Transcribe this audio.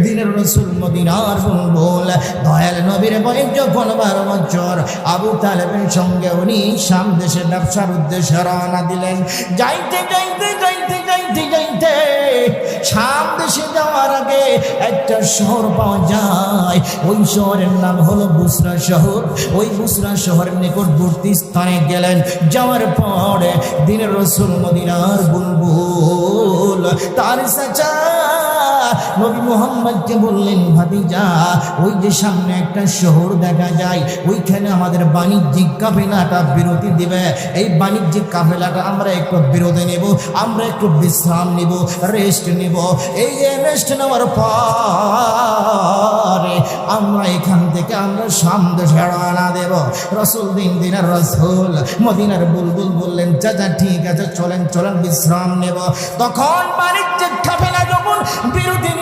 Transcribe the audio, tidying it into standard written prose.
দিনের রাসূল মদিনার বুলবুল দয়াল নবীর বয়স যখন 12 বছর, আবু তালেবের সঙ্গে উনি শাম দেশে ব্যবসার উদ্দেশ্যে রওনা দিলেন। যাইতে যাইতে যাইতে যাইতে যাইতে শাম দেশে যাওয়ার আগে একটা শহর পাওয়া যায়, ওই শহরের নাম হলো বুসরা শহর। ওই বুসরা শহরের নিকটবর্তী স্থানে গেলেন। যাওয়ার পরে দিনের রাসূল মদিনার বুলবুল তার চাচা নবী মুহাম্মদকে বললেন, ভাতিজা ওই যে সামনে একটা শহর দেখা যায়, ওইখানে আমাদের বাণিজ্যিক কাফেলাটা বিরতি দিবে। এই বাণিজ্যিক কাফেলাটা আমরা একটু বিরতি নেব, আমরা একটু বিশ্রাম নিব, রেস্ট নিব। এই যে রেস্ট নেওয়ার পরে আমরা এখান থেকে আমরা শাম দেশে রওনা দেব। রাসূল দিনের রাসূল মদিনার বুলবুল বললেন, চাচা ঠিক আছে, চলেন চলেন বিশ্রাম নেব। তখন বাণিজ্যিক কাফেলা যখন বিরতি